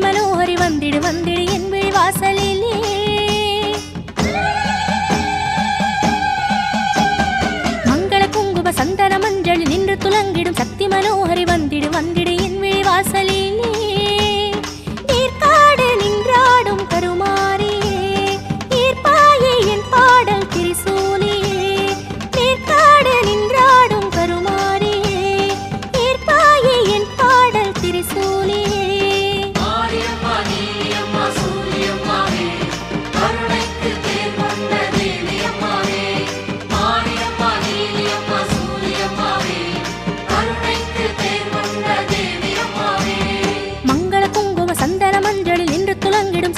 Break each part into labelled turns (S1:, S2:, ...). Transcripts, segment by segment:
S1: மனோஹரி வந்திடு வந்திடு என் விழி வாசலிலே. மங்கள குங்கும சந்தன மஞ்சள் நின்று துலங்கிடும் சக்தி மனோஹரி வந்திடு வந்திடு என் விழி வாசலிலே. நீர்காடு நின்றாடும் கருமாரியே ஈர்ப்பாயே என் பாடல் திரிசூலியே. நீர்காடு நின்றாடும் கருமாரியே ஈர்ப்பாயே என் பாடல் திரிசூலியே.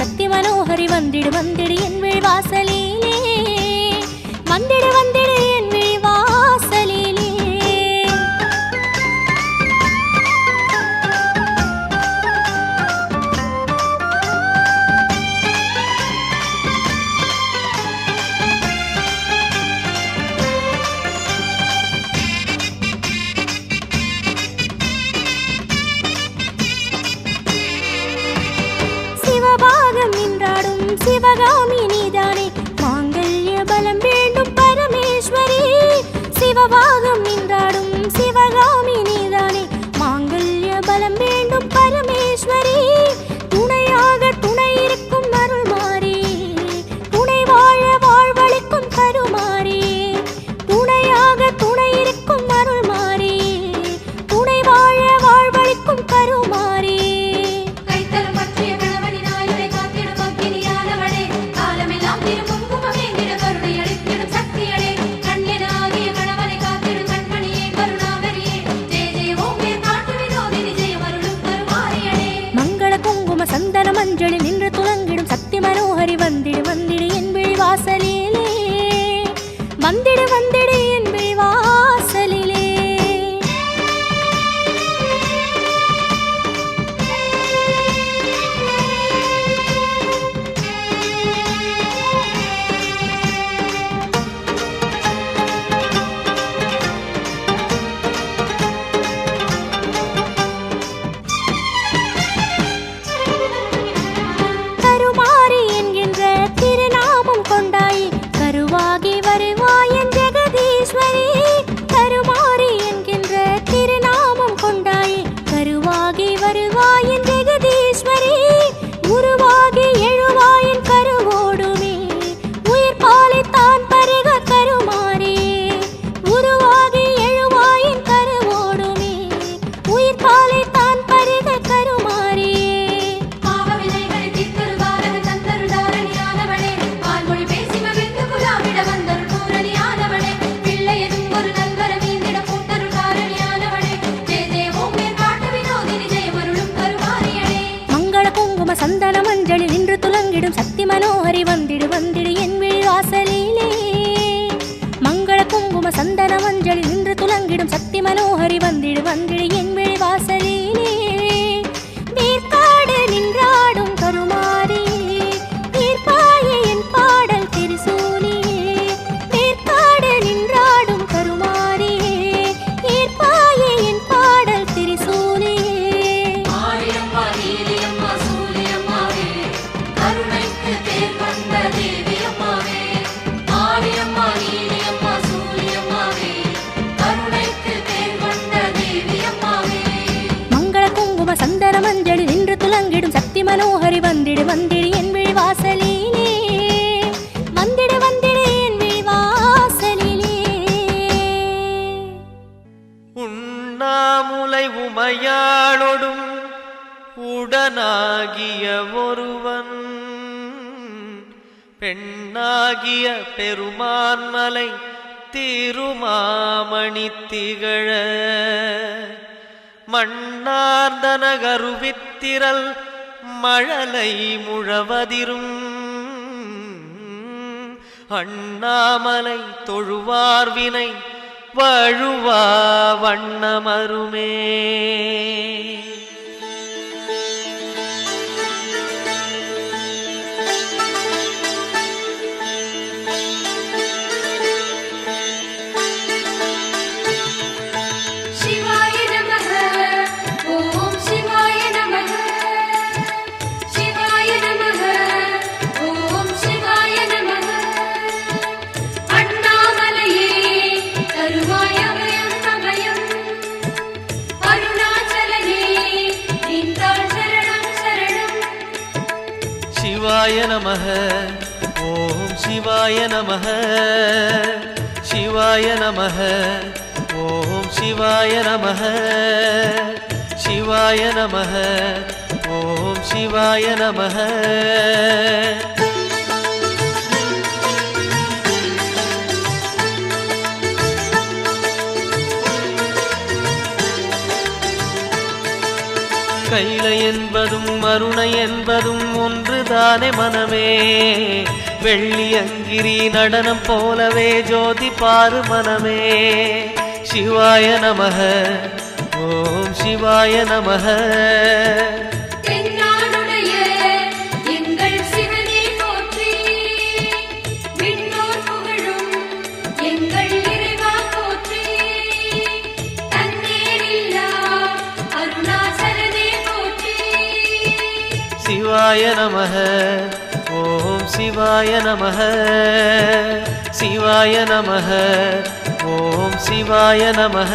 S1: சக்தி மனோஹரி வந்திடு வந்திடு என் விழி வாசலிலே. வந்திடு வந்திடு என் விழி வாசலிலே. சிவபாகம் நின்றாடும் சிவகாமி நீதானே மாங்கல்ய பலம் வேண்டும் பரமேஸ்வரி. சிவபாகம் நின்றாடும் சிவகாமி நீதானே மாங்கல்ய பலம் வேண்டும் பரமேஸ்வரி. துணையாக துணை இருக்கும் அருள் மாறி துணை வாழ வாழ்வளிக்கும் கருமாறி. துணையாக துணை இருக்கும் அருள் மாறி துணை வாழ வாழ்வளிக்கும் கருமாறி. சந்தன மஞ்சள் நின்று துலங்கிடும் சக்தி மனோஹரி வந்திடு வந்திடு என் விழி வாசலிலே. வந்திடு வந்திடு என் விழி வாசலிலே. கருவாகி வருவாயன் ஜெகதீஸ்வரி. கருமாரி என்கின்ற திருநாமம் கொண்டாயே கருவாகி வருவாயன் ஜெகதீஸ்வரி. உருவாகி எழுவாயன் கருவோடுமே உயிர் பாலை தான் பருக கருமாரி. உருவாகி எழுவாயன் கருவோடுமே உயிர் பாலை தான் பருக கருமாரி. சந்தன மஞ்சள் நின்று துலங்கிடும் சக்தி மனோஹரி வந்திடு வந்திடு என் விழி வாசலிலே. மங்கள குங்கும சந்தன மஞ்சள் நின்று துலங்கிடும் சக்தி மனோஹரி வந்திடு வந்திடு என் விழி வாசலிலே. நீர்காடு நின்றாடும் கருமாரி ஈர்ப்பாயே என் பாடல் திரிசூலியே. நீர்காடு நின்றாடும் கருமாரி ஈர்ப்பாயே என் பாடல் திரிசூலியே. சந்தன மஞ்சள் நின்று துலங்கிடும் சக்தி மனோஹரி வந்திடு வந்திடு என் விழி வாசலிலே. வந்திடு வந்திடு என் விழி வாசலிலே.
S2: உண்ணாமுலை உமையாளொடும் உடனாகிய ஒருவன் பெண்ணாகிய பெருமான்மலை திருமாமணி திகழ. மண்ணார்ந்தன கருவித்திரல் மழலை முழவதிரும் அண்ணாமலை தொழுவார்வினை வழுவா வண்ணமருமே. சிவாய நமः ஓம் சிவாய நமः சிவாய நமः ஓம் சிவாய நமः சிவாய நமः ஓம் சிவாய நமः கைலை என்பதும் அருணை என்பதும் ஒன்றுதானே மனமே வெள்ளி அங்கிரி நடனம் போலவே ஜோதி பாரு மனமே சிவாய நமः ஓம் சிவாய நமः சிவாய நமः ஓம் சிவாய நமः சிவாய நமः ஓம் சிவாய நமः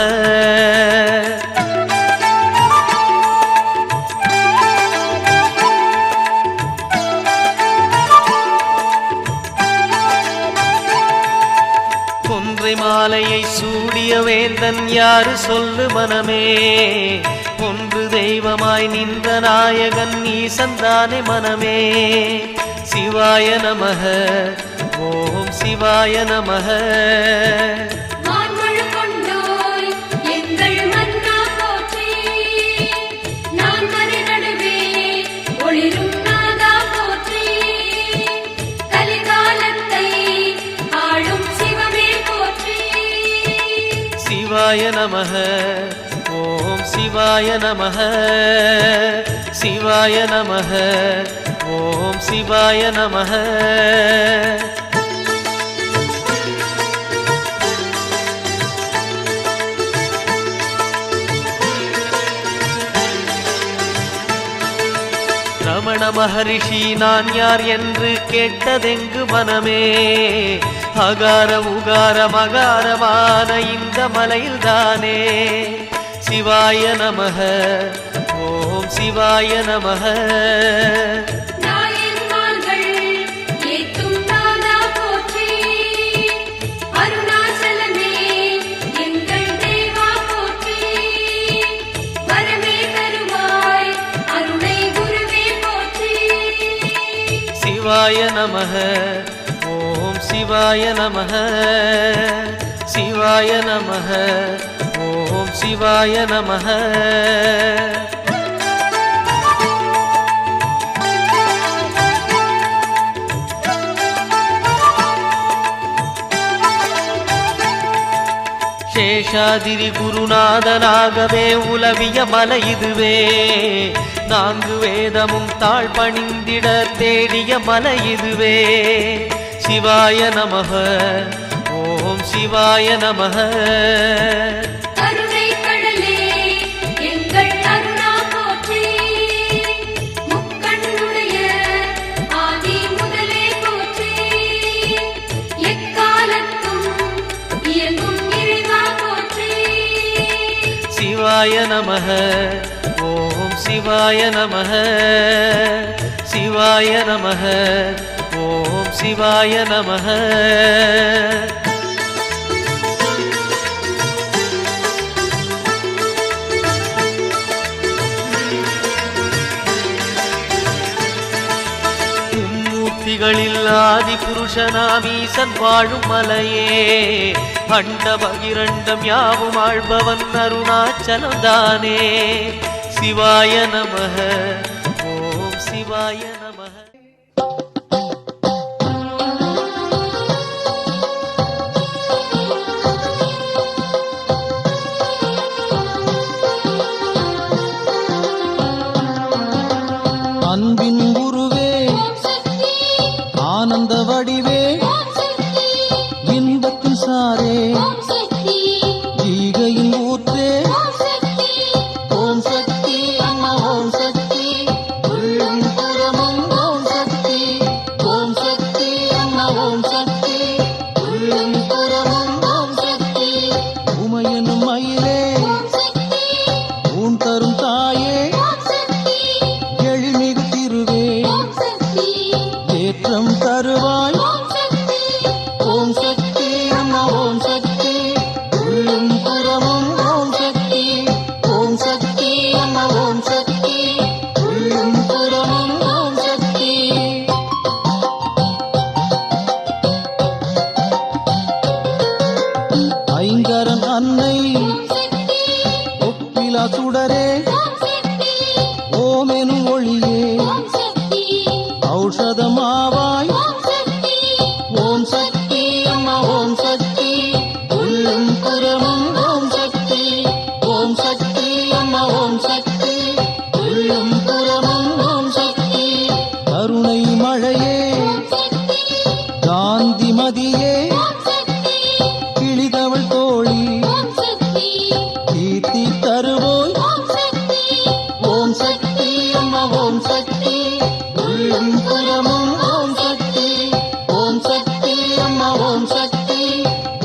S2: கொன்றை மாலையை சூடிய வேந்தன் யாரு சொல்லு மனமே ஒன்று தெய்வமாய் நின்ற நாயகன் ஈசந்தானே மனமே சிவாய நமः ஓம் சிவாய நமः சிவாய நமः ஓம் சிவாய நமः சிவாய நமः ஓம் சிவாய நமः ரமண மகரிஷி நான் யார் என்று கேட்டதெங்கு மனமே அகார உகார மகாரமான இந்த மலையில்தானே சிவாய நமः ஓம் சிவாய நமः சிவாய நமः ஓம் சிவாய நமः சிவாய நமः ஓம் சிவாய நமः சேஷாதிரி குருநாதனாகவே உலவிய மலை இதுவே நான்கு வேதமும் தாழ் பணிந்திட தேடிய மலை இதுவே சிவாய நமः ஓம் சிவாய நமः சிவாய நமः ஓம் சிவாய நமः சிவாய நமः ஓம் சிவாய நமः மும்மூர்த்திகளில் ஆதி புருஷனாம் ஈசன் வாழும் மலையே அண்ட பகிரண்டம் யாவும் ஆழ்பவன் அருணாச்சலம் தானே சிவாய நமः ஓம் சிவாய நமः
S3: அன்பின் குருவே ஆனந்த வடிவே இன்பத்தின் சாரே ஈகையின் ஊற்றே ஓம் சக்தி அம்மா ஓம் சக்தி உள்ளின் புறமும் ஓம் சக்தி அம்மா ஓம் சக்தி உள்ளின் புறமும் ஓம் சக்தி உமையனும் மயிலே ஊன் தரும் தாயே எழில்மிகு திருவே ஓம் சக்தி உள்ளும் புறமும் ஓம் சக்தி ஓம் சக்தி அம்மா ஓம் சக்தி உள்ளும் புறமும் ஓம் சக்தி கருணை மழையே காந்திமதியே கிளிதவள் தோழி கீர்த்தி தருவோய் ஓம் சக்தி அம்மா ஓம் சக்தி உள்ளும் புறமும் ஓம் சக்தி ஓம் சக்தி அம்மா ஓம் சக்தி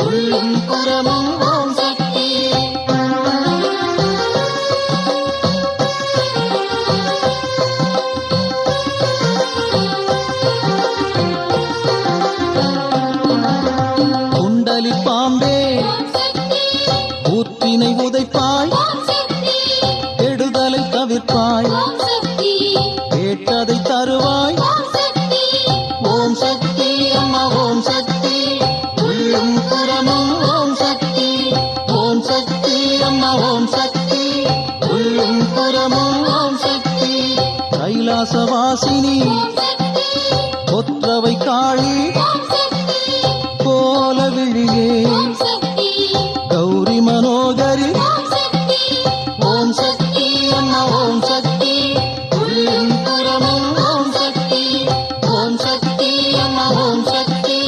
S3: உள்ளும் புறமும் ஓம் சக்தி குண்டலி பாம்பே ஊற்றினை உதைப்பாய் கெடுதலை தவிர்ப்பாய் கேட்டதை தருவாய் ஓம் சக்தி அம்மா ஓம் சக்தி உள்ளும் புறமும் ஓம் சக்தி ஓம் சக்தி அம்மா ஓம் சக்தி உள்ளும் புறமும் ஓம் சக்தி கைலாசவாசினி கொற்றவை காளி கோல விழியே கௌரி மனோகரி ஓம் சக்தி அம்மா ஓம் சக்தி உள்ளும் புறமும் ஓம் சக்தி ஓம் சக்தி அம்மா ஓம் சக்தி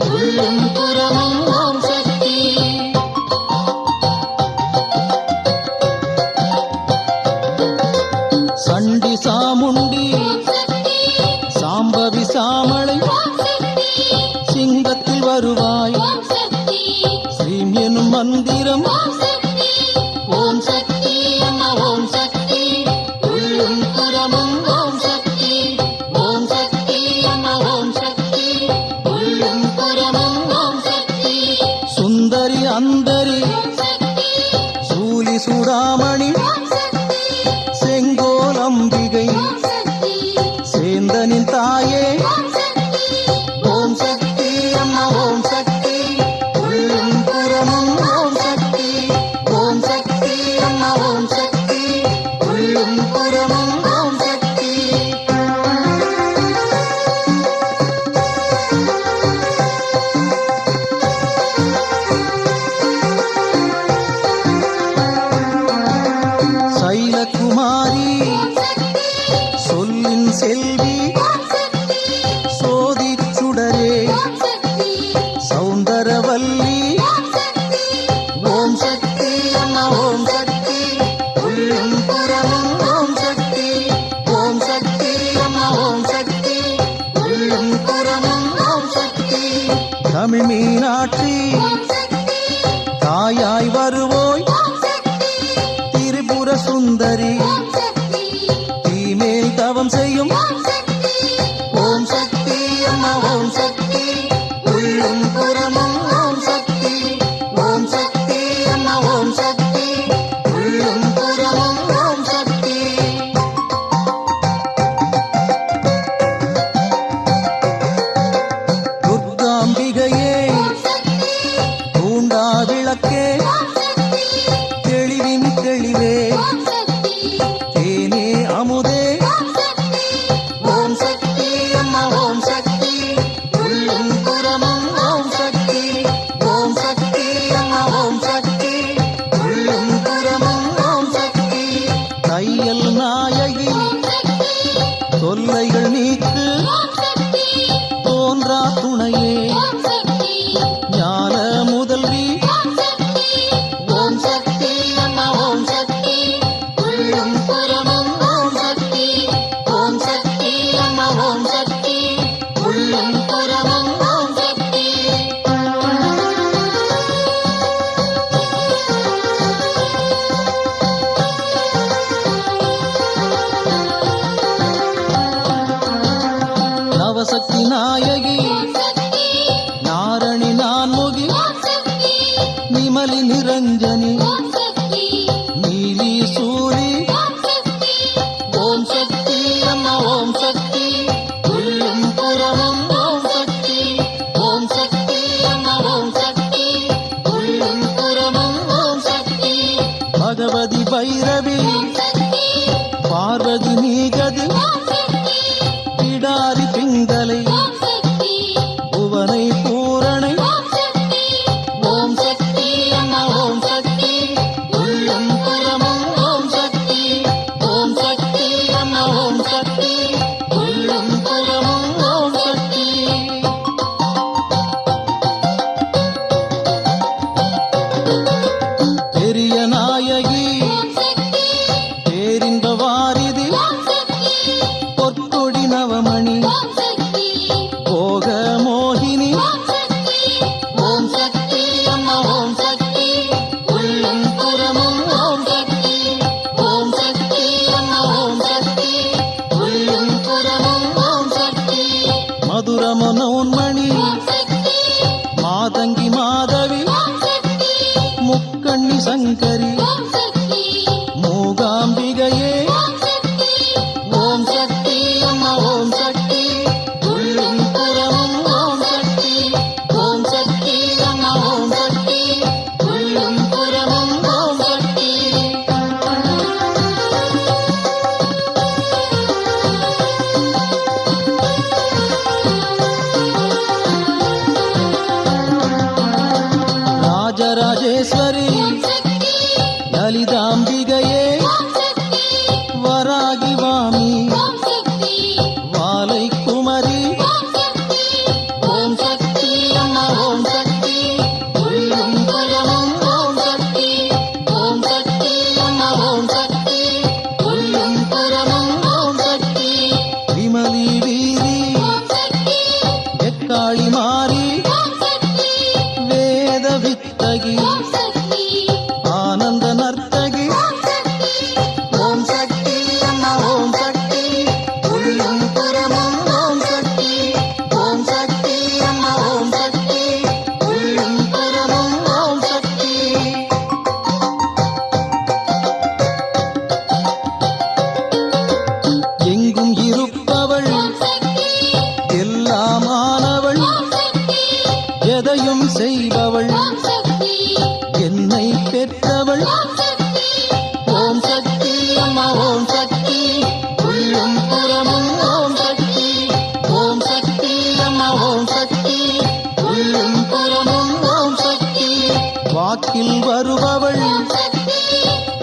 S3: உள்ளும் புறமும் ஓம் சக்தி சண்டி சாமுண்டி சாம்பவி சாமளை சிங்கத்தில் வருவாய் ஸ்ரீம் எனும் மந்திரம் ஓம் சக்தி அம்மா ஓம் சக்தி உள்ளும் புறமும் ஓம் சக்தி ஓம் சக்தி அம்மா ஓம் சக்தி உள்ளும் புறமும் ஓம் சக்தி சுந்தரி அந்தரி சூலி சூடாமணி செங்கோல் அம்பிகை சேந்தனின் தாயே ஓம் சக்தி அம்மா ஓம் சக்தி உள்ளும் புறமும் ஓம் சக்தி ஓம் சக்தி அம்மா ஓம் சக்தி உள்ளும் புறமும் ஓம் சக்தி சைலகுமாரி சொல்லின் செல்வி சோதி சுடரே சௌந்தரவல்லி ஓம் சக்தி அம்மா ஓம் சக்தி உள்ளும் புறமும் ஓம் சக்தி ஓம் சக்தி அம்மா ஓம் சக்தி உள்ளும் புறமும் ஓம் சக்தி தமிழ் மீனாட்சி தாயாய் வருவோய் திரிபுர சுந்தரி தீமேல் தவம் செய்யும் ஓம் சக்தி அம்மா ஓம் சக்தி உள்ளும் புறமும் ஓம் சக்தி ஓம் சக்தி அம்மா ஓம் சக்தி உள்ளும் புறமும் ஓம் சக்தி துர்காம்பிகையே தூண்டா விளக்கே தெளிவின் தெளிவே தேனே அமுதே ஓம் சக்தி அம்மா ஓம் சக்தி உள்ளும் புறமும் ஓம் சக்தி ஓம் சக்தி அம்மா ஓம் சக்தி உள்ளும் புறமும் ஓம் சக்தி தையல் நாயகி தொல்லைகள் நீக்கு தோன்றா துணையே ஞான முதல்வி ஓம் சக்தி அம்மா ஓம் சக்தி உள்ளும் புறமும் ஓம் சக்தி ஓம் சக்தி அம்மா ஓம் சக்தி உள்ளும் புறமும் ஓம் சக்தி நவசக்தி நாயகி நாரணி நான்முகி நிமலி நிரஞ்சனி நீலி சூரி ஓம் சக்தி அம்மா ஓம் சக்தி உள்ளும் புறமும் ஓம் சக்தி ஓம் சக்தி அம்மா ஓம் சக்தி உள்ளும் புறமும் ஓம் சக்தி பகவதி பைரவி பார்வதி நீகதி பிடாரி பிங்களை புவனை பூரணை கண்ணி சங்கரி
S4: ஓம் சக்தி
S3: மூகாம்பிகையே
S4: ஓம் சக்தி
S3: ஓம் சக்தி அம்மா ஓம் சக்தி உள்ளும் புறமும் ஓம் சக்தி ஓம் சக்தி அம்மா ஓம் சக்தி உள்ளும் புறமும் ஓம் சக்தி ராஜராஜேஸ்வரி
S4: ஓம் சக்தி
S3: லலிதாம்பிகையே
S4: ஓம் சக்தி
S3: வராகி வாமி
S4: ஓம் சக்தி
S3: வாலை குமரி
S4: ஓம் சக்தி
S3: ஓம் சக்தி அம்மா ஓம் சக்தி உள்ளும் புறமும் ஓம் சக்தி ஓம் சக்தி அம்மா ஓம் சக்தி உள்ளும் புறமும் ஓம் சக்தி விமலி வீரி
S4: ஓம் சக்தி
S3: எக்காளி மாறி
S4: ஓம் சக்தி
S3: வேத வித்தகி
S4: ஓம் சக்தி
S3: ஆனந்த நர்த்தகி
S4: ஓம் சக்தி
S3: ஓம் சக்தி அம்மா ஓம் சக்தி உள்ளும் புறமும் ஓம் சக்தி ஓம் சக்தி அம்மா ஓம் சக்தி உள்ளும் புறமும் ஓம் சக்தி எங்கும் இருப்பவள்
S4: ஓம் சக்தி
S3: எல்லாமானவள்
S4: ஓம் சக்தி
S3: எதையும் செய்பவள்
S4: ஓம் சக்தி
S3: என்னை பெற்றவள்
S4: ஓம் சக்தி
S3: ஓம் சக்தி அம்மா ஓம் சக்தி உள்ளும் புறமும் ஓம் சக்தி ஓம் சக்தி அம்மா ஓம் சக்தி உள்ளும் புறமும் ஓம் சக்தி வாக்கில் வருபவள்
S4: ஓம் சக்தி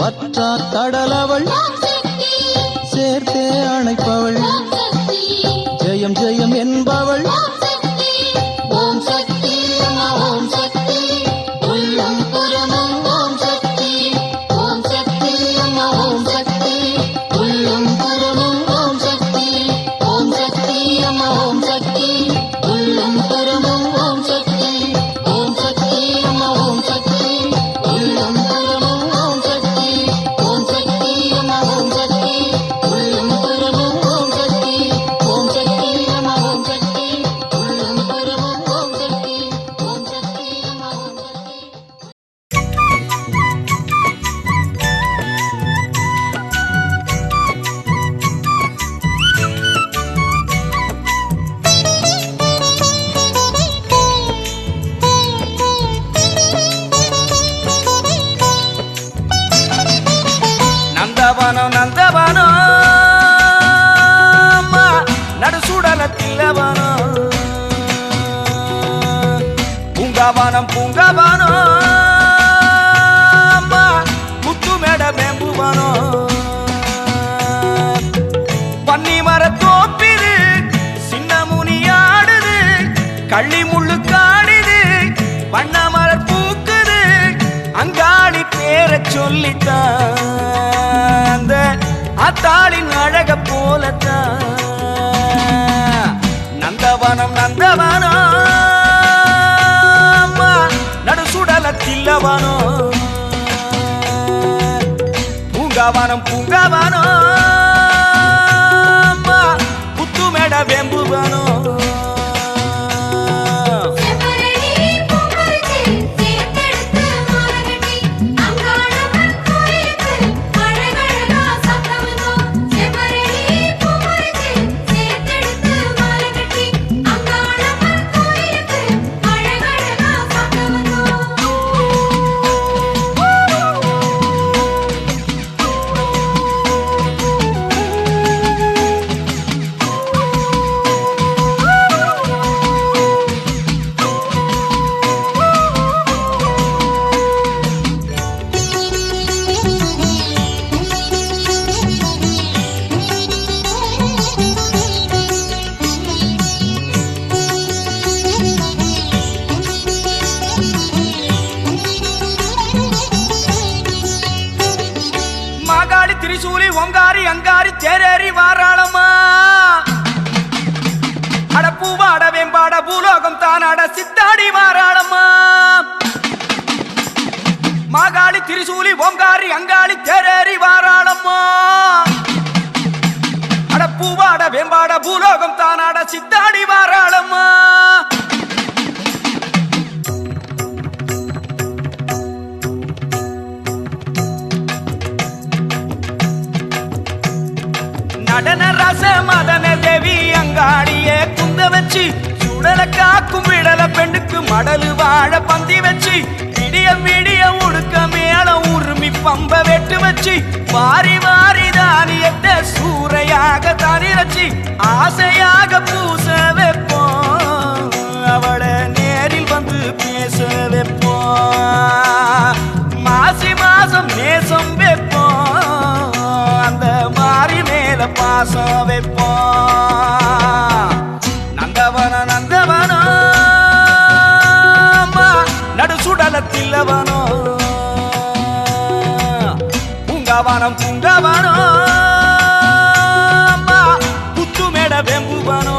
S3: வற்றா கடலவள்
S4: ஓம் சக்தி
S3: சேர்த்தே அணைப்பவள்
S4: ஓம் சக்தி
S3: ஜெயம் ஜெயம் என்பவள்
S4: ஓம் சக்தி
S3: ஓம் சக்தி அம்மா ஓம் சக்தி உள்ளும் புறமும் ஓம் சக்தி ஓம் சக்தி அம்மா ஓம் சக்தி உள்ளும் புறமும் ஓம் சக்தி ஓம் சக்தி அம்மா ஓம் சக்தி உள்ளும் புறமும் ஓம் சக்தி ஓம் சக்தி அம்மா ஓம் சக்தி உள்ளும் புறமும் ஓம் சக்தி ஓம் சக்தி அம்மா ஓம் சக்தி உள்ளும் புறமும் ஓம் சக்தி ஓம் சக்தி அம்மா ஓம் சக்தி உள்ளும் புறமும் ஓம் சக்தி ஓம் சக்தி அம்மா ஓம் சக்தி
S2: நந்தவனம் நந்தவனம் அம்மா, நடுசுடல தில்லவனம் பூங்காவனம் பூங்காவனம் அம்மா, முத்துமேட மேம்புவனம் பன்னி மரத்தோப்பிது சின்ன முனியாடுது கள்ளி முள்ளு காடுது வண்ண மலர் பூக்குது அங்காளி பேரை சொல்லித்தான் அந்த அத்தாளின் அழக போலத்தான் நந்தவனம் நந்தவனம் அம்மா, நடுசுடல தில்லவனம் பூங்காவனம் பூங்காவனம் அம்மா, புத்துமேட வெம்புவனம்
S4: செம்பரளி பூப்பறிச்சு சேர்த்தெடுத்து மாலைகட்டி அங்காளம்மன் கோயிலுக்கு அழகழகா சத்தமிடும். செம்பரளி பூப்பறிச்சு சேர்த்தெடுத்து மாலைகட்டி அங்காளம்மன் கோயிலுக்கு அழகழகா சத்தமிடும்.
S2: மாகாளி திரிசூலி ஒங்காரி அங்காரி தேரேறி வாராளம்மா அடப்பூவாட வெம்பாட பூலோகம் தானாட சித்தாடி வாராளம்மா மாகாளி திரிசூலி ஓங்காரி அங்காளி தேரேறி வாராளம்மா அடப்பூவாட வெம்பாட பூலோகம் தானாட சித்தாடி வாராளம்மா
S5: வச்சு சுடல காக்கும் விடல பெண்ணுக்கு மடலு வாழ பந்தி வச்சு விடிய விடிய உடுக்க மேல உருமி பம்ப வெட்டு வச்சு வாரி வாரி தானியத்தை சூறையாக தனி வச்சு ஆசையாக பூச வைப்போம் அவளை நேரில் வந்து பேச வைப்போம் மாசி மாசம் நேசம் வைப்போம் அந்த மாறி மேல பாசம் வைப்போம் நந்தவன நந்தவனோ நடு சுடலத்தில்லவனோ பூங்காவனம் பூங்காவனோ புத்து மேட வெம்புவனோ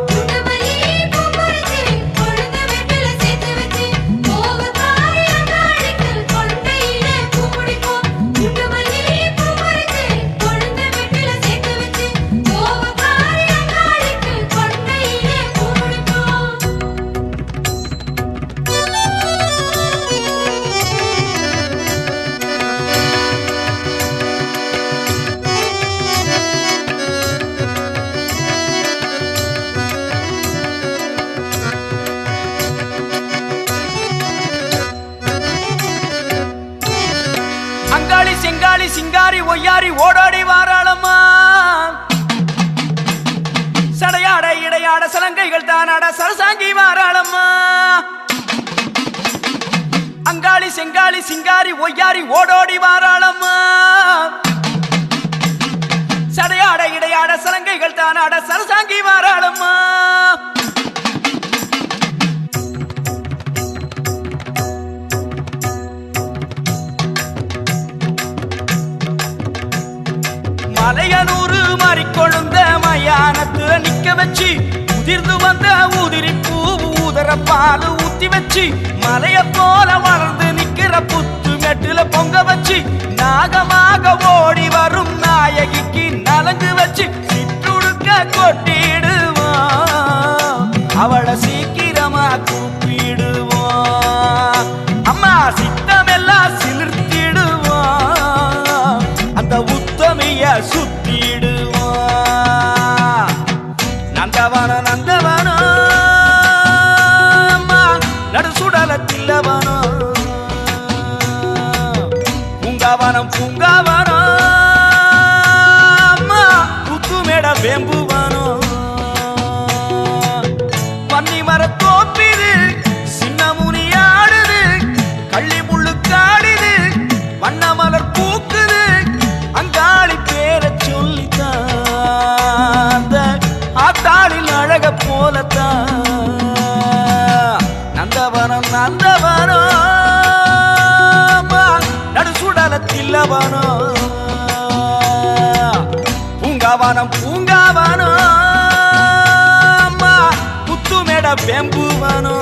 S4: குண்டுமல்லி பூ பறிச்சு கொழுந்த வெற்றில சேர்த்து வச்சு கோவக்காரி அங்காளிக்கு கொண்டையில பூ முடிப்போம். குண்டுமல்லி பூ பறிச்சு கொழுந்த வெற்றில சேர்த்து வச்சு கோவக்காரி அங்காளிக்கு கொண்டையில பூ முடிப்போம்.
S5: அங்காளி செங்காளி சிங்காரி ஒய்யாரி ஓடோடி வாராளம்மா சடையாட இடையாட சலங்கைகள் தானாட சரசாங்கி வாராளம்மா அங்காளி செங்காளி சிங்காரி ஒய்யாரி ஓடோடி வாராளம்மா சடையாட இடையாட சலங்கைகள் தானாட சரசாங்கி வாராளம்மா மலையனூறு மாறிக்கொழுந்த மயானத்துல நிக்க வச்சு உதிர்ந்து வந்த உதிரி பூ ஊதர பால் ஊத்தி வச்சு மலைய போல வளர்ந்து நிக்கிற புத்து மெட்டுல பொங்க வச்சு நாகமாக ஓடி வரும் நாயகிக்கு நலங்கு வச்சு சிற்றுடுக்க கொட்டிடுவோம் அவளை சீக்கிரமா கூப்பிடுவோம் அம்மா சித்தமெல்லாம் சிலிர்த்திடுவோம் அந்த உத்தமைய சுத்திடுவோம் நந்தவன நந்தவனோ நடு சுடலத்தில்லவனோ பூங்காவனம் பூங்காவனோ புத்துமேட வேம்புவனோ பன்னி மரத்தோப்பிது சின்ன முனி ஆடுது கள்ளி முள்ளு காடுது வண்ண மலர் பூக்குது அங்காளி பேரை சொல்லித்தான் ஆத்தாளில் அழக போலத்தான் நந்தவனம் நந்தவனோ நடு சுடலத்தில்லவனோ பூங்காவனம் பூங்காவனோ புத்துமேட வெம்புவனோ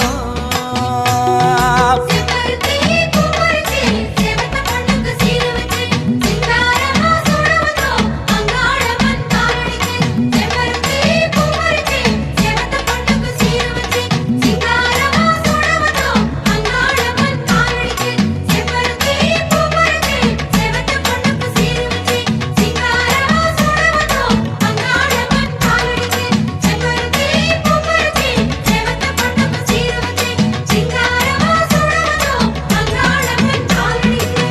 S4: செம்பருத்தி பூ பறிச்சு செவத்த பொண்ணுக்கு சீரு வச்சு சிங்காரமா சூட வந்தோம் அங்காளம்மன் காலடிக்கு. செம்பருத்தி பூ பறிச்சு செவத்த பொண்ணுக்கு சீரு வச்சு சிங்காரமா சூட வந்தோம் அங்காளம்மன் காலடிக்கு. செம்பருத்தி பூ பறிச்சு செவத்த பொண்ணுக்கு சீரு வச்சு சிங்காரமா சூட வந்தோம் அங்காளம்மன் காலடிக்கு. செம்பருத்தி பூ பறிச்சு செவத்த பொண்ணுக்கு சீரு வச்சு சிங்காரமா சூட வந்தோம் அங்காளம்மன் காலடிக்கு.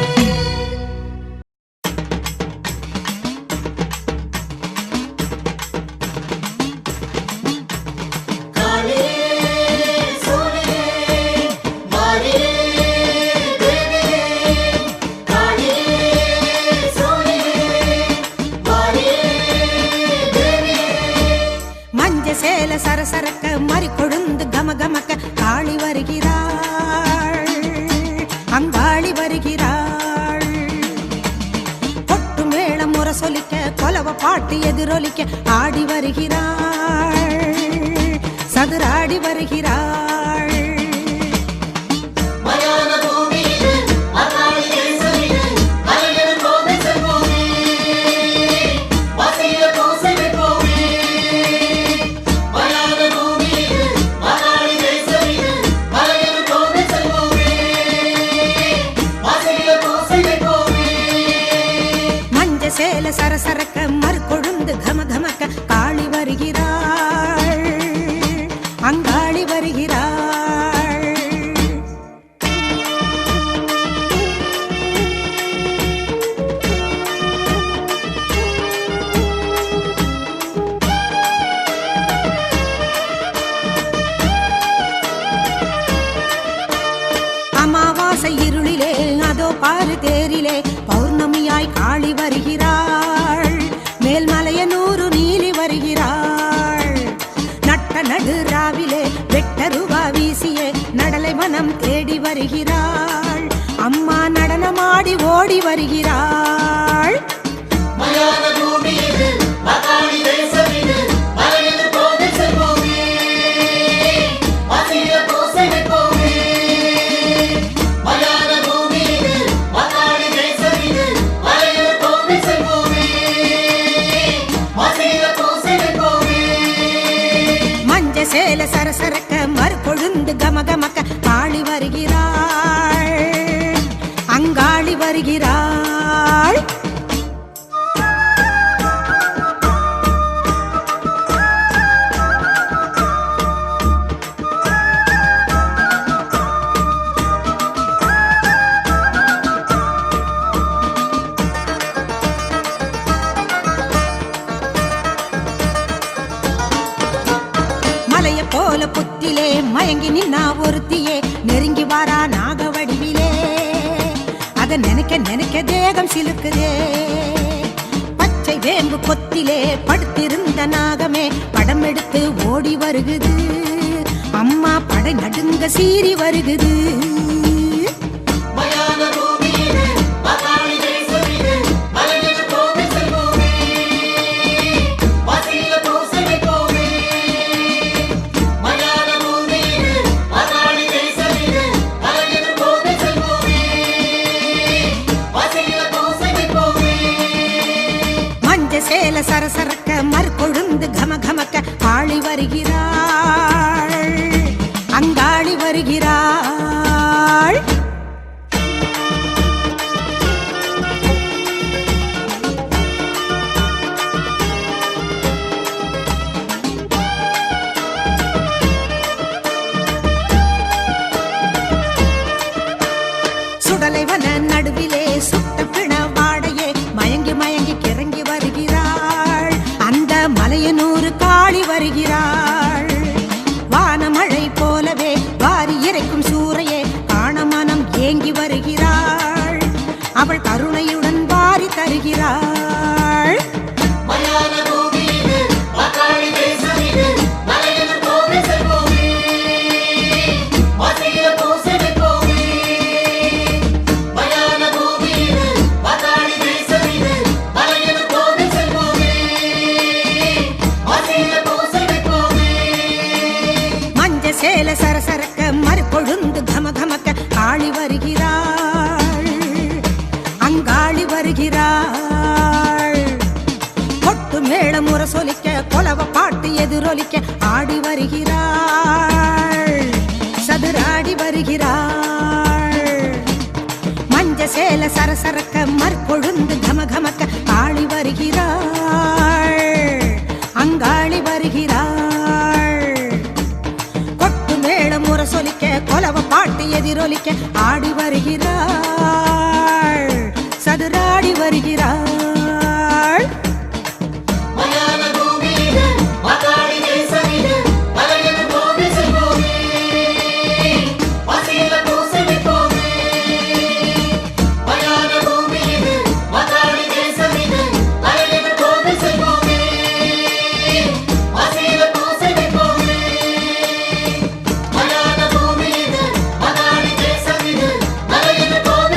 S3: காளியே சூரியே மாரியே தேவியே காளியே சூரியே மாரியே தேவியே
S6: மஞ்ச சேல சரசரக்க மறி கொழுந்து கமகமக்க காளி வருகிறாள் அங்காளி வருகிறாள் பொட்டு மேளம் முரசொலிக்க கொலவ பாட்டு எதிரொலிக்க ஆடி வருகிறாள் சதுராடி வருகிறாள்
S3: மயான பூமியிலே அகாளி கேசரியே அழகின் கோதை செல்வோமே வாசிய கோசை வைப்போமே மயான பூமியிலே அகாளி கேசரியே அழகின் கோதை செல்வோமே வாசிய கோசை வைப்போமே
S6: மஞ்ச சேல சரசரக்க மறு கொழுந்து கமகமக்க காளி வருகிறாள் அமாவாசை இருளிலே அதோ பாரு தேரிலே பௌர்ணமியாய் காளி வருகிறாள். மேல்மலையனூரு நீலி வருகிறாள். நட்ட நடு ராவிலே வெட்டருவா வீசியே நடலை மனம் தேடி வருகிறாள். அம்மா நடனமாடி ஓடி வருகிறாள்.
S3: மயான பூமி இது, மகாளி தேசம் இது, மலையது கோவில் செல்வோமே, மசிய பூசை வைப்போமே. மயான பூமி இது, மகாளி தேசம் இது, மலையது கோவில் செல்வோமே, மசிய பூசை வைப்போமே.
S6: மஞ்ச சேல சரசரக்க மறுகொழுந்து கமகமக்க காளி வருகிறாள். அங்காளி வருகிறாள். மலைய போல புத்திலே மயங்கி நின்னா ஒருத்தியே நெருங்கி வாரா நாக வடிவிலே. அத நினைக்க நினைக்க தேகம் சிலுக்குதே. பச்சை வேம்பு கொத்திலே படுத்திருந்த நாகமே படம் எடுத்து ஓடி வருகுது. அம்மா படை நடுங்க சீறி வருகுது.
S3: மயான பூமி இது, மகாளி தேசம் இது, மலையது கோவில் செல்வோமே, மசிய பூசை வைப்போமே. மயான பூமி இது, மகாளி தேசம் இது, மலையது கோவில் செல்வோமே, மசிய பூசை வைப்போமே.
S6: மஞ்ச சேல சரசரக்க மறுகொழுந்து கமகமக்க காளி வருகிறாள். அங்காளி வருகிறாள். சுடலைவன நடுவிலே சுட்ட பிண வாடையே மயங்கி மயங்கி கிறங்கி வருகிறாள். அந்த மலையனூரு காளி வருகிறாள். வானமழை போலவே வாரி இறைக்கும் சூறையே காண மனம் ஏங்கி வருகிறாள். அவள் கருணையுடன் வாரி தருகிறாள்.
S3: மயான பூமி இது, மகாளி தேசம் இது, மலையது கோவில் செல்வோமே, மசிய பூசை வைப்போமே. மயான பூமி இது, மகாளி தேசம் இது, மலையது கோவில் செல்வோமே, மசிய பூசை வைப்போமே.
S6: மஞ்ச சேல சரசரக்க மறுகொழுந்து கமகமக்க காளி வருகிறாள். அங்காளி வருகிறாள். கொட்டு மேள முரசொலிக்க கொலவ பாட்டு எதிரொலிக்க ஆடி வருகிறாள். சதுராடி வருகிறாள். மஞ்ச சேல சரசரக்க மறுகொழுந்து கமகமக்க காளி வருகிறாள். அங்காளி வருகிறாள். கொட்டு மேள முரசொலிக்க கொலவ பாட்டு எதிரொலிக்க ஆடி வருகிறாள். சதுராடி வருகிறாள்.
S3: மயான பூமி இது, மகாளி தேசம் இது, மலையது கோவில் செல்வோமே, மசிய பூசை வைப்போமே. மயான பூமி இது, மகாளி தேசம் இது, மலையது கோவில் செல்வோமே, மசிய பூசை வைப்போமே. மயான பூமி இது, மகாளி தேசம் இது, மலையது கோவில்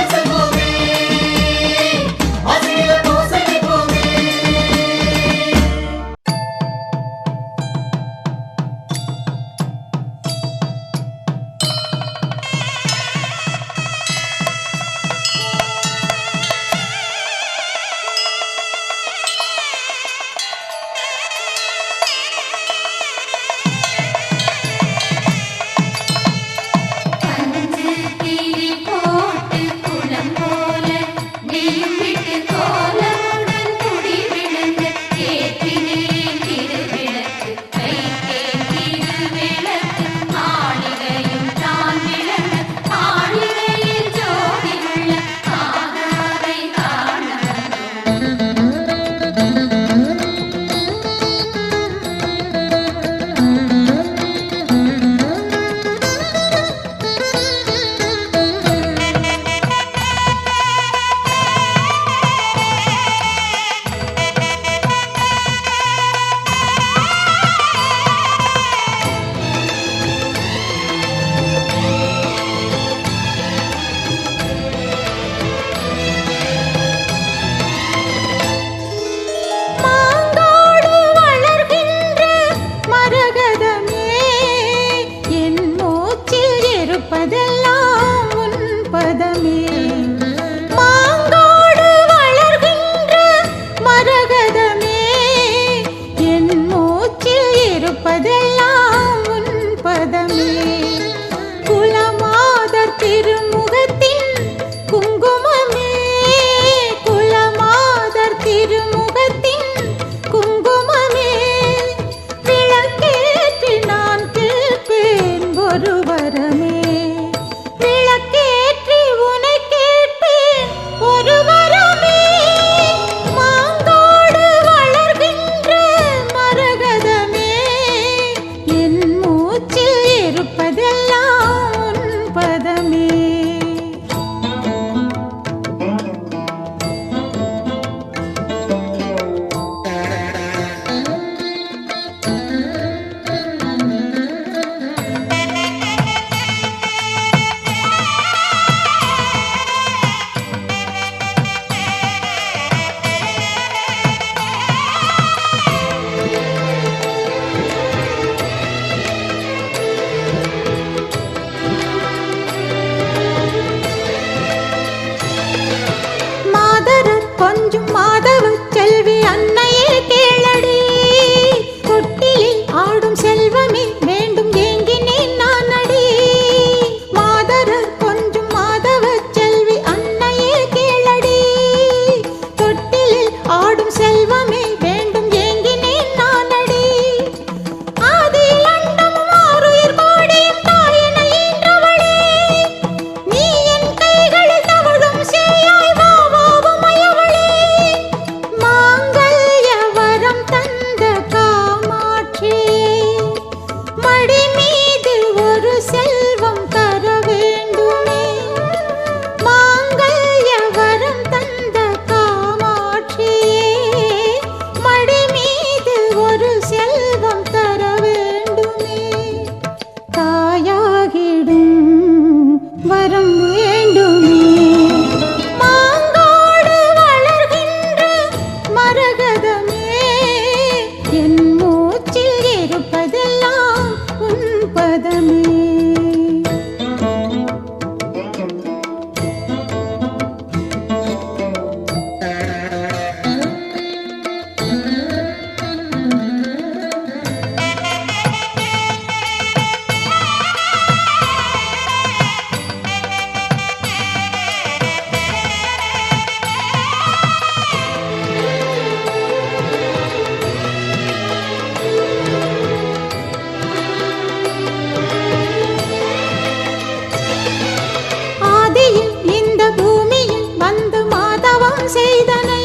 S6: செய்தனை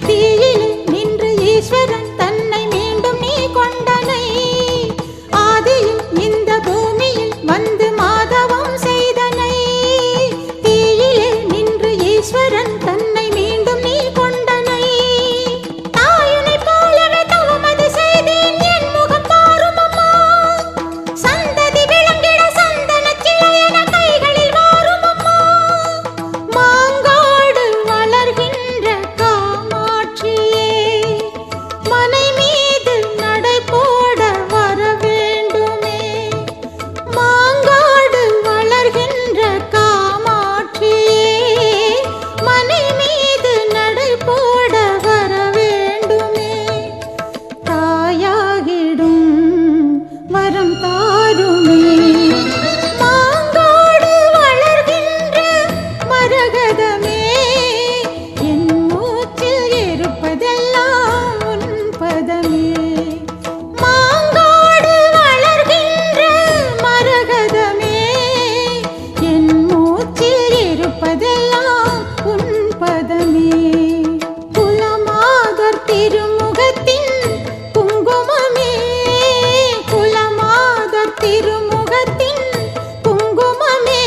S6: தீயில் நின்று ஈஸ்வரன் தன்னை மீண்டும் நீ கொண்டனை ஆதியில் இந்த பூமியில் வந்து மாதவம் செய்தனை தீயிலே நின்று ஈஸ்வரன் தன்னை மீண்டும் நீ கொண்டனை தாயுனை போலவே தவமது செய்தேன் என் முகம் பாரும் அம்மா சந்ததி விளங்கிட சந்தன சிலையென கைகளில் வாரும் அம்மா மாங்காடு வளர்கின்ற காமாட்சியே மனை மீது நடை போட வர வேண்டுமே மாங்காடு வளர்கின்ற காமாட்சியே மனை மீது நடை போட வர வேண்டுமே தாயாகிடும் வரம் தாருமே மாங்காடு வளர்கின்ற மரகதமே என் மூச்சில் இருப்பதெல்லாம் உன் பதமே மாங்காடு வளர்கின்ற மரகதமே என் மூச்சில் இருப்பதெல்லாம் உன் பதமே குலமாதர் திருமுகத்தின் குங்குமமே குலமாதர் திருமுகத்தின் குங்குமமே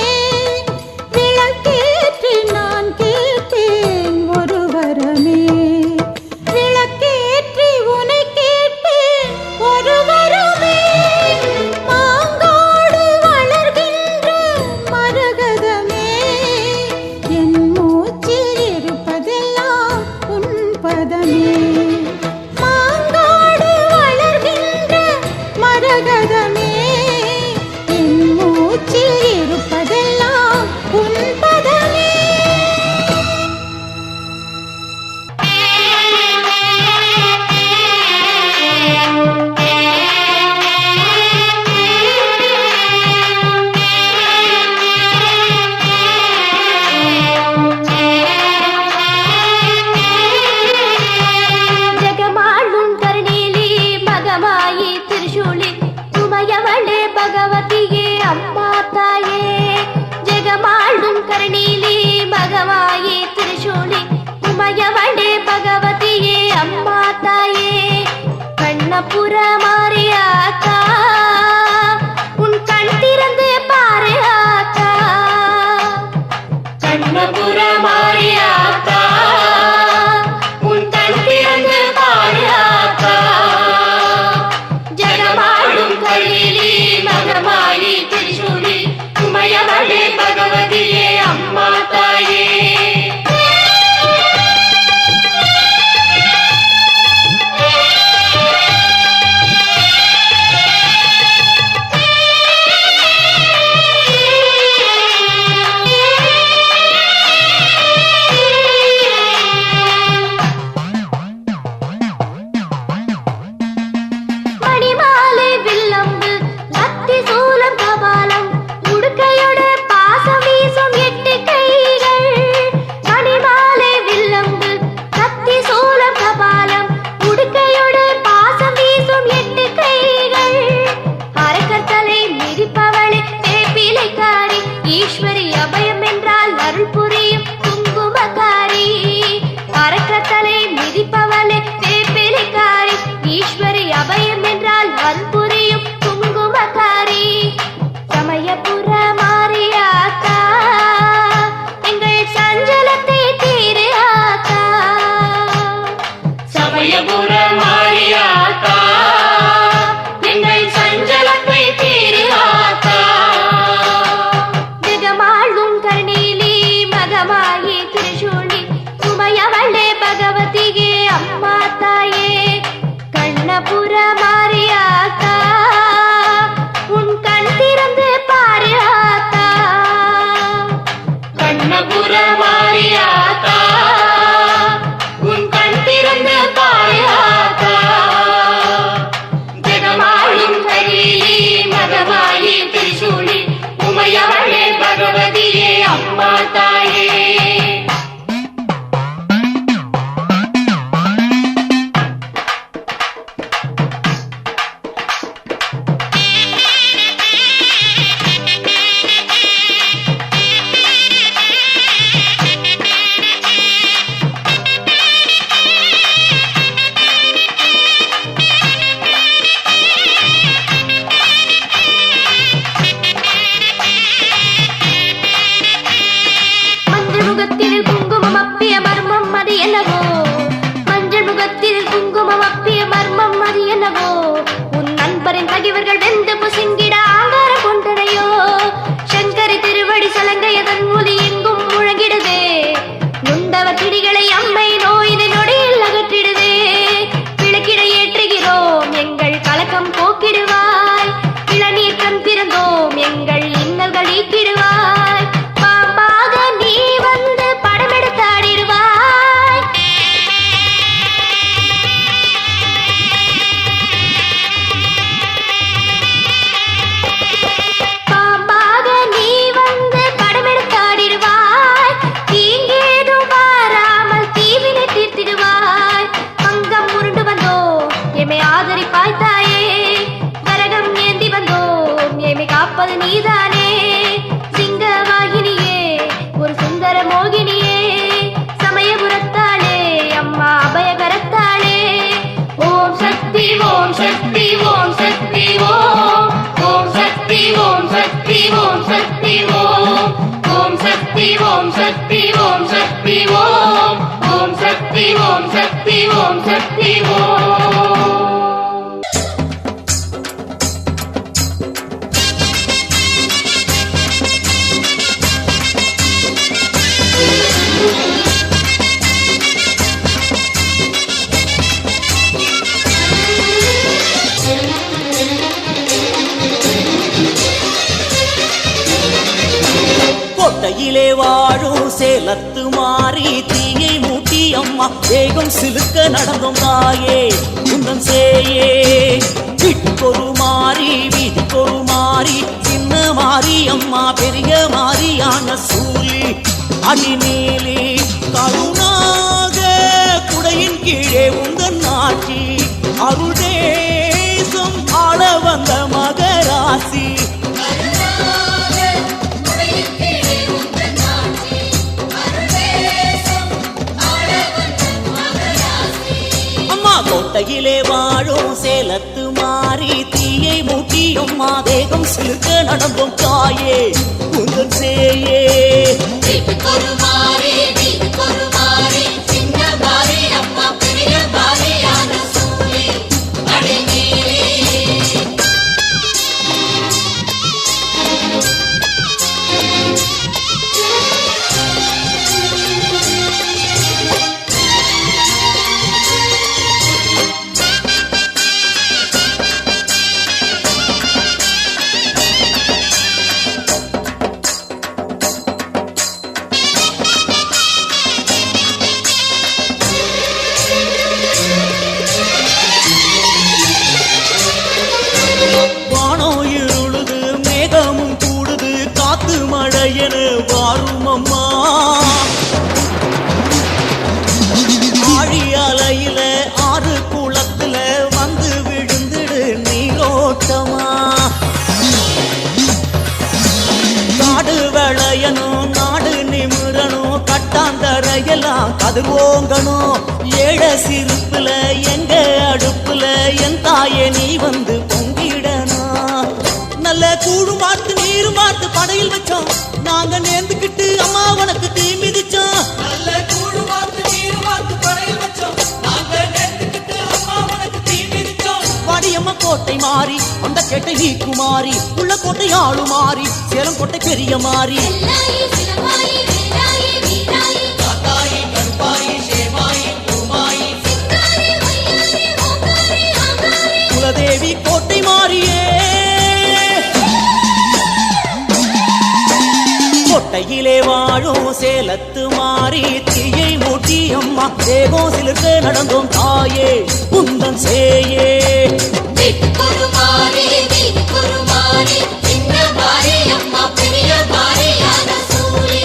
S6: விளக்கேற்றி நான் கேட்பேன் ஒரு வரமே விளக்கேற்றி உனை கேட்பேன் ஒரு வரமே மாங்காடு வளர்கின்ற மரகதமே என் மூச்சில் இருப்பதெல்லாம் உன் பதமே மாங்காடு வளர்கின்ற மரகதமே என் மூச்சில் இருப்பதெல்லாம் உன் பதமே
S1: ಜಗಮಾಳುಂ ಕರ್ಣೀಲಿ ಮಗಮಾಯಿ ತ್ರಿಶೂಲಿ ಉಮಯವಳೆ ಭಗವತಿಗೆ ಅಮ್ಮ ತಾಯೇ ಜಗಮಾಳುಂ ಕರ್ಣೀಲಿ ಮಗಮಾಯಿ ತ್ರಿಶೂಲಿ ಉಮಯವಳೆ ಭಗವತಿಗೆ ಅಮ್ಮ ತಾಯೇ கண்ணபுர மாரியாத்தா உன் கண் திறந்து பாரு ஆத்தா கண்ணபுர மாரியாத்தா உன் கண் திறந்து பாரு ஆத்தா ஜகமாளும் கலிலி மகமாயி திரிசூலி உமையவளே பகவதியே அம்மா தாயே மணிமாலை வில்லம்பு கத்தி சூலம் கபாலம் உடுக்கையோட பாசம் வீசும் எட்டு கைகள் மணிமாலை வில்லம்பு கத்தி சூலம் கபாலம் உடுக்கையோட பாசம் வீசும் எட்டு கைகள் அரக்கத்தலை மிதிப்பவளே வேப்பிலைக்காரி ஈஸ்வரி அபயம் என்றால் அருள் புரியும் குங்குமக்காரி அரக்கத்தலை மிதிப்பவளே வேப்பிலைக்காரி ஈஸ்வரி அபயம் என்றால் அருள் புரியும் குங்குமக்காரி சமயபுர மாரியாத்தா எங்கள் சஞ்சலத்தை தீரு ஆத்தா சமயபுர மாரியாத்தா எங்கள் சஞ்சலத்தை தீரு ஆத்தா ஜகமாளும் கர்ணீலி மகமாயி திரிசூலி உமையவளே பகவதியே அம்மா தாயே கண்ணபுர மாரியாத்தா உன் கண் திறந்து பாரு ஆத்தா கண்ணபுர மாரியாத்தா உன் கண் திறந்து பாரு ஆத்தா ஜகமாளும் கலிலி மகமாயி திரிசூலி உமையவளே பகவதியே அம்மா தாயே
S4: ஓம் சக்தி ஓம் சக்தி ஓம் ஓம் சக்தி ஓம் சக்தி ஓம் சக்தி ஓம் ஓம் சக்தி ஓம் சக்தி ஓம் சக்தி ஓம் ஓம் சக்தி ஓம் சக்தி ஓம் சக்தி ஓம்.
S7: கோட்டையிலே வாழும் சேலத்து மாறி தீயை மூட்டி அம்மா வேகம் சிலுக்க நடந்தோம் தாயே குந்தம் சேயே வீட்டுக்கொரு மாறி வீட்டுக்கொரு மாறி சின்ன மாறி அம்மா பெரிய மாறியான சூலி அடிநீலி கருணாக குடையின் கீழே உந்தன் ஆட்சி அருள் தேசம் ஆள வந்த மகராசி கோட்டையிலே வாழும் சேலத்து மாறி தீயை மூட்டி அம்மா தேகம் சிலுக்க நடந்தோம் தாயே குந்தன் சேயே
S4: வீட்டுக்கொரு மாறி வீட்டுக்கொரு மாறி சின்ன மாறி அம்மா பெரிய மாறியான சூழி அடிநீலி.
S7: மழையன வாரும் அம்மா ஆழி அலையில ஆறு குளத்துல வந்து விழுந்துடு நீரோட்டமா காடு விளையணும் நாடு நிமிரணும் கட்டாந்தரையெல்லாம் கதிர்வோங்கணும் ஏழ சிரிப்புல எங்க அடுப்புல என் தாயே நீ வந்து பொங்கிடணும் நல்ல கூடு மாத்து நீரு மாத்து படையில் வச்சோம் நாங்க நேர்ந்துக்கிட்டு அம்மா உனக்கு தீ மிதிச்சோம் நல்ல கூடு மாத்து நீரு மாத்து படையில் வச்சோம் நாங்க நேர்ந்துக்கிட்டு அம்மா உனக்கு தீ மிதிச்சோம் வாடியம்மா கோட்டை மாறி அந்த கேட்டை நீ குமாரி உள்ள கோட்டை ஆளு மாறி சேலம் கோட்டை பெரிய மாறி குலதேவி கோட்டை மாறியே கோட்டையிலே வாழும் சேலத்து மாறி தீயை மூட்டி அம்மா தேகம் சிலிர்க்க நடந்தோம் தாயே குந்தன் சேயே
S4: வீட்டுக்கொரு மாறி வீட்டுக்கொரு மாறி சின்ன மாறி அம்மா பெரிய மாறியான சூழி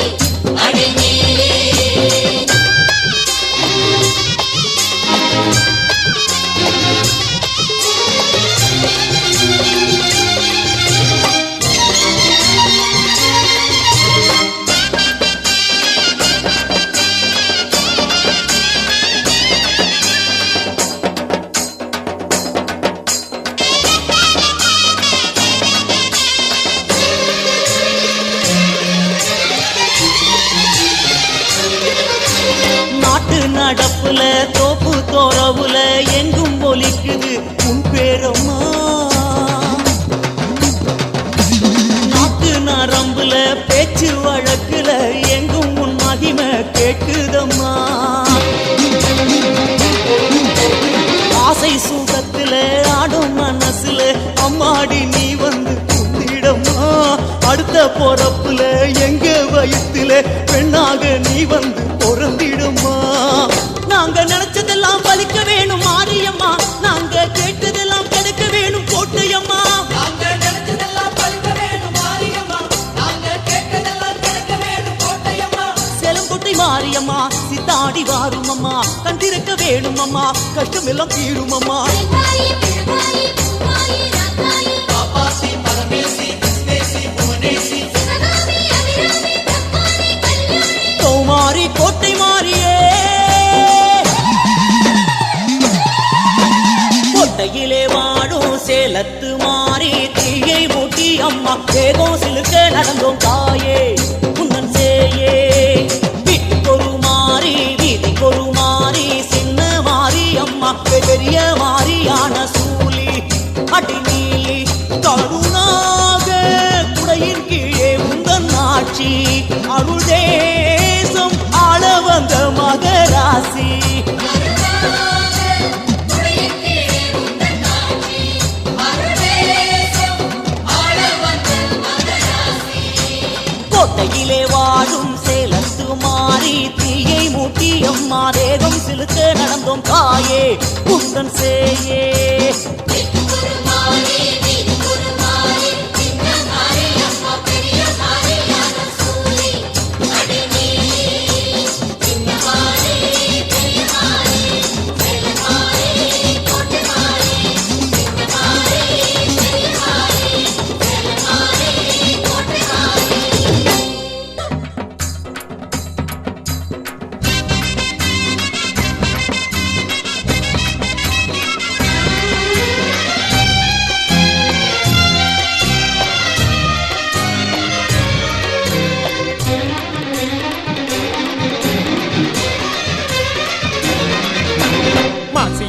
S4: அடிநீலி.
S7: நடப்புல தோப்பு தோறவுல எங்கும் ஒலிக்குது உன் பேரம்மா நாட்டு நரம்புல பேச்சு வழக்குல எங்கும் உன் மகிமை கேட்குதம்மா ஆசை சுகத்துல ஆடும் மனசுல அம்மாடி நீ வந்து குந்திடம்மா அடுத்த பொறப்புல எங்க வயிற்றுல பெண்ணாக நீ வந்து பொறந்திடுமா நாங்க நினைச்சதெல்லாம் பலிக்க வேணும் மாரியம்மா நாங்க கேட்டதெல்லாம் கிடைக்க வேணும் கோட்டையம்மா நாங்க நினைச்சதெல்லாம் பலிக்க வேணும் மாரியம்மா நாங்க கேட்டதெல்லாம் கிடைக்க வேணும் கோட்டையம்மா சேலம் கோட்டை மாரியம்மா சித்தாடி வாரும் அம்மா கண் திறக்க வேணும் அம்மா கஷ்டம் எல்லாம் தீரும் அம்மா மாறி கோட்டை மாறியே கோட்டையிலே தாயே உன்னன் சேயே வீட்டுக்கொரு மாறி வீதிக்கொரு மாறி சின்ன மாறி அம்மா பெரிய மாறியான சூலி அடி நீலி கருணாக குடையின் கீழே உந்தன் ஆட்சி அருள் தேசம் ஆள வந்த மகராசி கோட்டையிலே வாழும் சேலத்து மாறி தீயை மூட்டி அம்மா தேகம் சிலுக்க நடந்தோம் தாயே உந்தன் சேயே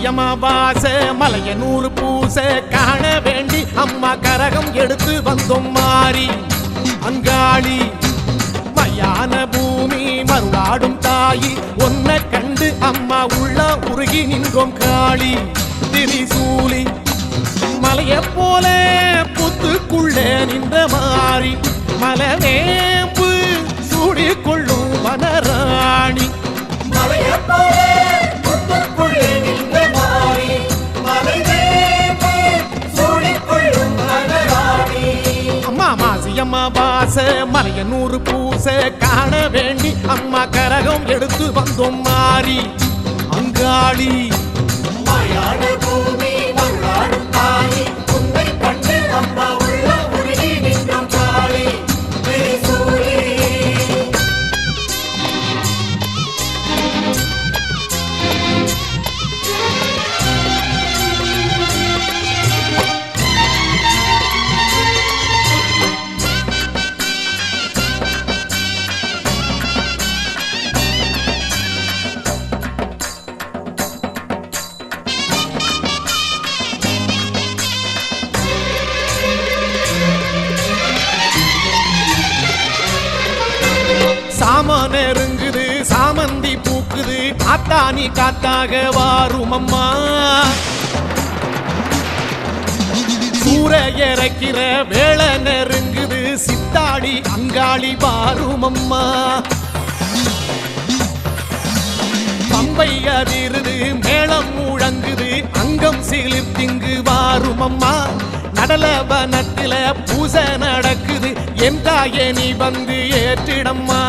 S8: அமாவாச மலையனூர் பூச காண வேண்டி அம்மா கரகம் எடுத்து வந்தோம் மாறி அங்காளி மயான பூமி மருளாடும் தாயி ஒன்ன கண்டு அம்மா உள்ள உருகி நின்றோம் காளி திரிசூலி மலைய போல புத்துக்குள்ளே நின்ற மாறி மலவேம்பு சூடிக்கொள்ளும் வனராணி
S5: மலைய போல புத்துக்குள்ளே நின்ற மாறி மலைவேம்பு சூடிக்கொள்ளும் வனராணி
S8: அம்மா மாசி அமாவாச மலையனூர் பூச காண வேண்டி அம்மா கரகம் எடுத்து வந்தோம் மாறி அங்காளி
S5: மயான பூமி மருளாடும் தாயி உன்னை கண்டு அம்மா உள்ள உருகி நின்றோம் காளி திரிசூலி
S8: சாம நெருங்குது சாமந்தி பூக்குது காத்தானி காத்தாக வாரும் அம்மா சூற இறக்கிற வேளை நெருங்குது சித்தாடி அங்காளி வாரும் அம்மா பம்பை அதிருது மேளம் முழங்குது அங்கம் சிலிர்த்திங்கு வாரும் அம்மா நடலவனத்தில பூசை நடக்குது என் தாயே நீ வந்து ஏற்றிடம்மா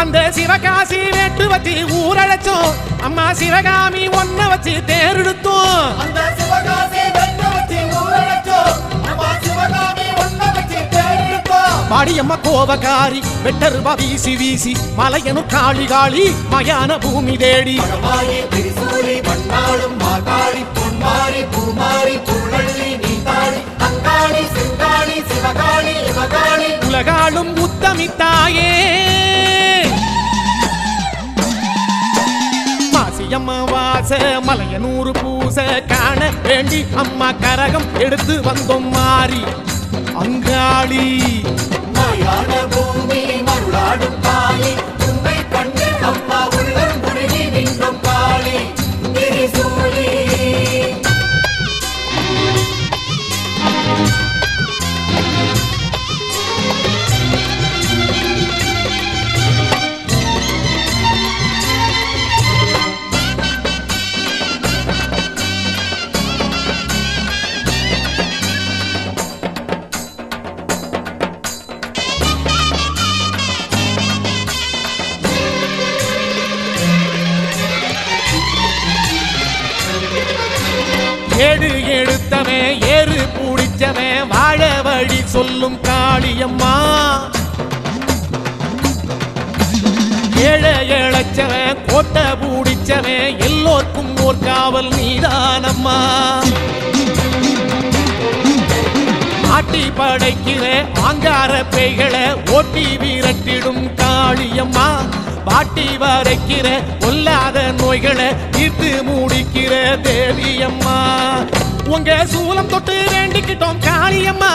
S8: அந்த சிவகாசி வேட்டு வச்சு ஊரழைச்சோம் அம்மா சிவகாமி ஒன்ன வச்சு தேரெடுத்தோம்
S5: அந்த சிவகாசி வெட்ட வச்சு ஊரழைச்சோம் அம்மா சிவகாமி ஒன்ன வச்சு தேரெடுத்தோம்
S8: பாடியம்மா கோபகாரி வெட்டருவா வீசி வீசி மலையனு காளி காளி மயான பூமி தேடி
S5: மாயே திரிசூலி மண்ணாடும் மாகாளி பொன்மாரி பூமாரி புள்ளி நீ தாளி அங்காளி செங்காளி சிவகாளி இவகாளி
S8: உலகாளும் முத்தமித்தாயே மாசி அம்மாவாச மலையனூர் பூச காண வேண்டி அம்மா கரகம் எடுத்து வந்தோம் மாறி அங்காளி
S5: மயான பூமி மருளாடும் தாயி உன்னை கண்டு அம்மா உள்ளம் உருகி நின்றோம் காளி திரிசூலி
S8: ஏடு எடுத்தவன் ஏறு பூடிச்சவன் வாழ வழி சொல்லும் காளியம்மா ஏழை இழைச்சவன் கோட்டை பூடிச்சவன் எல்லோர்க்கும் ஓர் காவல் நீதானம்மா ஆட்டி படைக்கிற ஆங்கார பேய்களை ஓட்டி விரட்டிடும் காளியம்மா பாட்டி வரைக்கிற கொல்லாத நோய்களை தீர்த்து மூடிக்கிற தேவியம்மா உங்க சூலம் தொட்டு வேண்டிக்கிட்டோம் காளியம்மா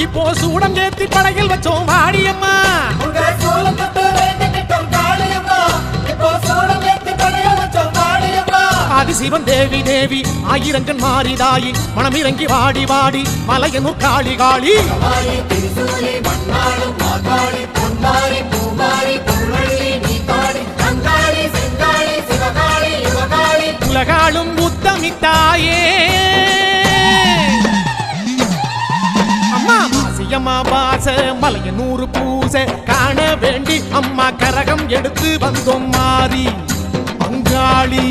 S8: இப்போ சூடம் ஏத்தி படையில் வச்சோம் வாடியம்மா உங்க சூலம் தொட்டு வேண்டிக்கிட்டோம் காளியம்மா இப்போ சூடம் ஏத்தி படையில் வச்சோம் வாடியம்மா ஆதிசிவன் தேவி தேவி ஆயிரங்கன் மாறிதாயி மனம் இறங்கி வாடி வாடி மலையனூர் காளி காளி உலகாளும் முத்தமிட்டாயே அம்மா மாசியம்மா பாச மலையனூர் பூசை காண வேண்டி அம்மா கரகம் எடுத்து வந்தோம் மாறி பங்காளி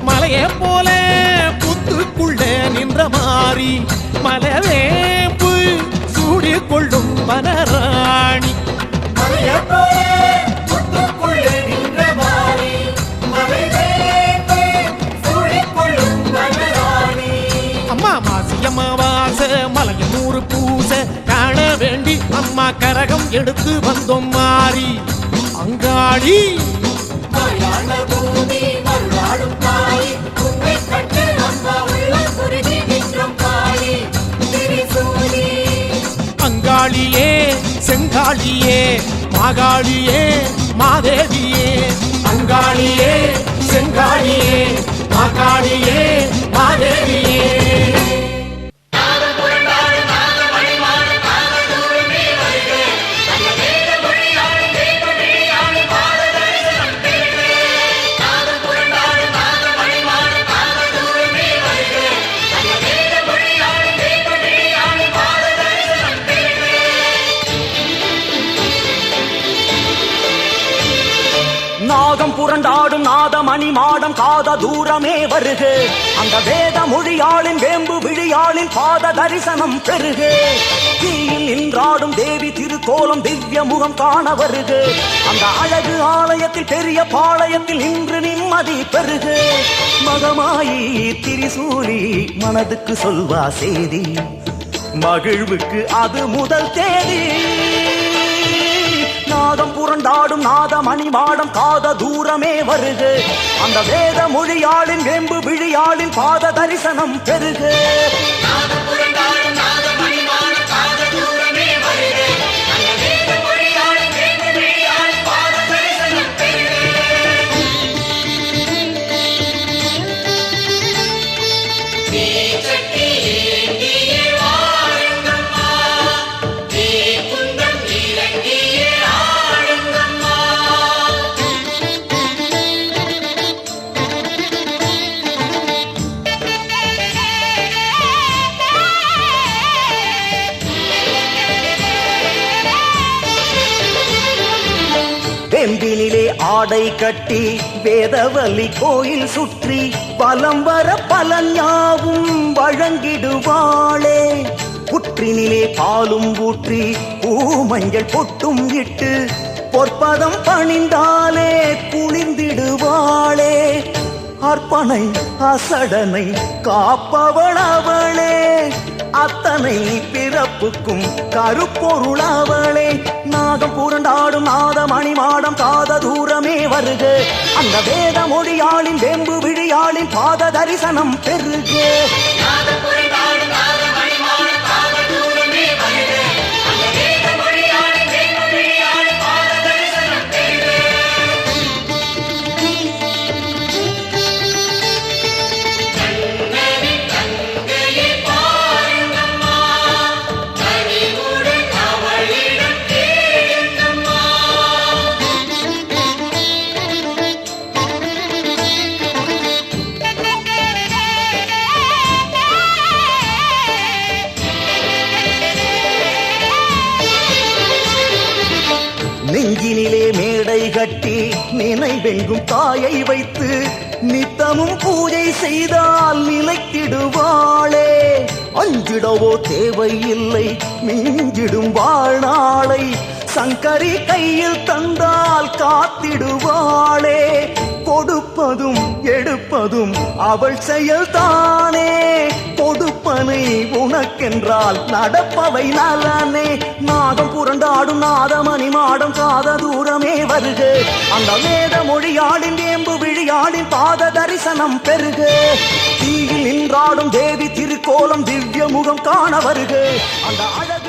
S8: மலையை போல புத்துக்குள்ள நின்ற மாறி மலவேம்பு சூடி கொள்ளும் வனராணி அம்மா மாசியம்மா வாச மலையனூர் பூசை காண வேண்டி அம்மா கரகம் எடுத்து வந்தோம் மாறி அங்காளி அங்காளியே செங்காளியே மாகாளியே மாதேவியே அங்காளியே செங்காளியே மாகாளியே மாதேவியே
S7: நாகம் புரண்டாடும் நாதமணி மாடம் காத தூரமே வருக அந்த வேத மொழியாளின் வேம்பு விழியாளின் பாத தரிசனம் பெருக தீயில் நின்றாடும் தேவி திருக்கோலம் திவ்ய முகம் காண வருக அந்த அழகு ஆலயத்தில் பெரிய பாளையத்தில் இன்று நிம்மதி பெருக மகமாயி திரிசூலி மனதுக்கு சொல்வா செய்தி மகிழ்வுக்கு அது முதல் தேதி நாதம் புரண்டாடும் நாதமணி மாடம் காத தூரமே வருக அந்த வேத மொழியாளின் வெம்பு விழியாளின் பாத தரிசனம் பெருக வேம்பினிலே ஆடை கட்டி வேதவல்லி கோயில் சுற்றி பலம் வர பலன் யாவும் வழங்கிடுவாளே புற்றினிலே பாலும் ஊற்றி பூமஞ்சள் பொட்டும் இட்டு பொற்பதம் பணிந்தாலே குளிந்திடுவாளே அர்ப்பணை அசடனை காப்பவளவளே அத்தனை பிறப்புக்கும் கருப்பொருளவளே நாகம் புரண்டாடும் நாதமணி மாடம் காத தூரமே வருக அந்த வேத மொழியாளின் வெம்பு விழியாளின் பாத தரிசனம் பெருக நெஞ்சினிலே மேடை கட்டி நினைவெங்கும் தாயை வைத்து நித்தமும் பூஜை செய்தால் நிலைத்திடுவாளே அஞ்சிடவோ தேவையில்லை மிஞ்சிடும் வாழ்நாளை சங்கரி கையில் தந்தால் காத்திடுவாளே கொடுப்பதும் எடுப்பதும் அவள் செயல்தானே கொடுப்பனை உனக்கென்றால் நடப்பவை நலனே நாகம் புரண்டாடும் நாதமணி மாடம் காத தூரமே வருக அந்த வேத மொழியாளின் வேம்பு விழியாளின் பாத தரிசனம் பெருக தீயில் நின்றாடும் தேவி திருக்கோலம் திவ்ய முகம் காண வருக அந்த அழகு